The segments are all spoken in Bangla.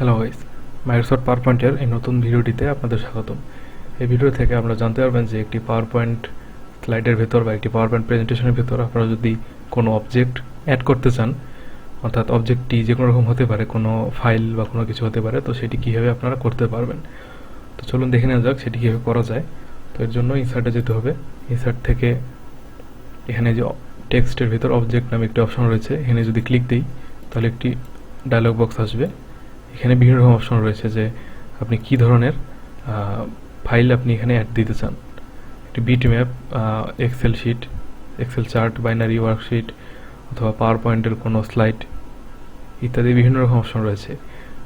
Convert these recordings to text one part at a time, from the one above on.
হ্যালো গাইস, মাইক্রোসফট পাওয়ার পয়েন্টের এই নতুন ভিডিওটিতে আপনাদের স্বাগতম। এই ভিডিও থেকে আমরা জানতে পারবেন যে একটি পাওয়ার পয়েন্ট স্লাইডের ভেতর বা একটি পাওয়ার পয়েন্ট প্রেজেন্টেশনের ভেতর আপনারা যদি কোনো অবজেক্ট অ্যাড করতে চান, অর্থাৎ অবজেক্টটি যে কোনো রকম হতে পারে, কোনো ফাইল বা কোনো কিছু হতে পারে, তো সেটি কীভাবে আপনারা করতে পারবেন। তো চলুন দেখে নেওয়া যাক সেটি কীভাবে করা যায়। তো এর জন্য ইনসার্টে যেতে হবে। ইনসার্ট থেকে এখানে যে টেক্সটের ভেতর অবজেক্ট নামে একটি অপশন রয়েছে, এখানে যদি ক্লিক দিই তাহলে একটি ডায়লগ বক্স আসবে। এখানে বিভিন্ন রকম অপশন রয়েছে যে আপনি কী ধরনের ফাইল আপনি এখানে অ্যাড দিতে চান। একটি bitmap, Excel sheet, Excel chart, binary worksheet অথবা পাওয়ার পয়েন্টের কোনো স্লাইড ইত্যাদি বিভিন্ন রকম অপশন রয়েছে।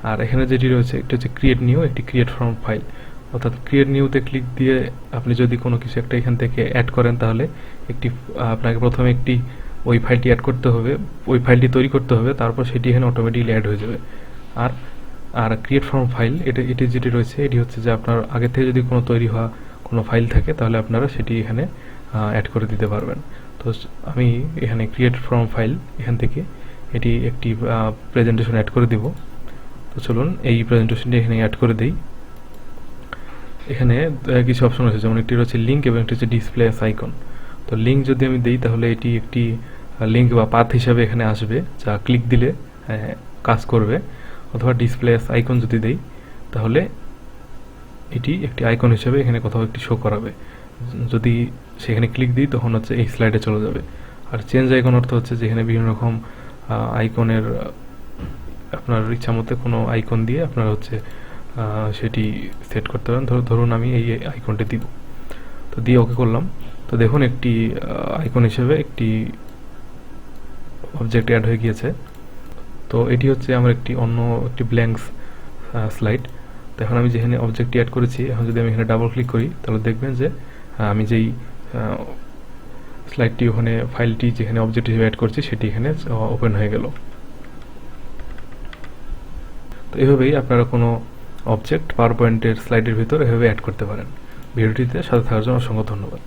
আর এখানে যেটি রয়েছে একটি হচ্ছে ক্রিয়েট নিউ, একটি ক্রিয়েট ফ্রম ফাইল। অর্থাৎ ক্রিয়েট নিউতে ক্লিক দিয়ে আপনি যদি কোনো কিছু একটা এখান থেকে অ্যাড করেন তাহলে একটি আপনাকে প্রথমে একটি ওই ফাইলটি অ্যাড করতে হবে, ওই ফাইলটি তৈরি করতে হবে, তারপর সেটি এখানে অটোমেটিকলি অ্যাড হয়ে যাবে। আর আর ক্রিয়েট ফ্রম ফাইল এটি যেটি রয়েছে এটি হচ্ছে যে আপনার আগে থেকে যদি কোনো তৈরি হওয়া কোনো ফাইল থাকে তাহলে আপনারা সেটি এখানে অ্যাড করে দিতে পারবেন। তো আমি এখানে ক্রিয়েট ফ্রম ফাইল এখান থেকে এটি একটি প্রেজেন্টেশন অ্যাড করে দিব। তো চলুন এই প্রেজেন্টেশনটি এখানে অ্যাড করে দিই। এখানে কিছু অপশন রয়েছে, যেমন একটি রয়েছে লিঙ্ক এবং একটি হচ্ছে ডিসপ্লে অ্যাস আইকন। তো লিঙ্ক যদি আমি দিই তাহলে এটি একটি লিঙ্ক বা পাথ হিসাবে এখানে আসবে, যা ক্লিক দিলে কাজ করবে। অথবা ডিসপ্লে অ্যাস আইকন যদি দেই তাহলে এটি একটি আইকন হিসেবে এখানে কোথাও একটি শো করাবে। যদি সেখানে ক্লিক দিই তখন হচ্ছে এই স্লাইডে চলে যাবে। আর চেঞ্জ আইকন অর্থ হচ্ছে যেখানে বিভিন্ন রকম আইকনের আপনার ইচ্ছা মতো কোনো আইকন দিয়ে আপনারা হচ্ছে সেটি সেট করতে পারেন। ধরুন আমি এই আইকনটি দিব, তো দিয়ে ওকে করলাম। তো দেখুন একটি আইকন হিসেবে একটি অবজেক্ট অ্যাড হয়ে গিয়েছে। তো এটি হচ্ছে আমার একটি ব্ল্যাঙ্ক স্লাইড। তো এখন আমি যেখানে অবজেক্টটি অ্যাড করেছি, এখন যদি আমি এখানে ডাবল ক্লিক করি তাহলে দেখবেন যে আমি যেই স্লাইডটি ওখানে ফাইলটি যেখানে অবজেক্ট হিসেবে অ্যাড করছি সেটি এখানে ওপেন হয়ে গেল। তো এভাবেই আপনারা কোনো অবজেক্ট পাওয়ার পয়েন্টের স্লাইডের ভিতর এভাবে অ্যাড করতে পারেন। ভিডিওটিতে সাথে থাকার জন্য অসংখ্য ধন্যবাদ।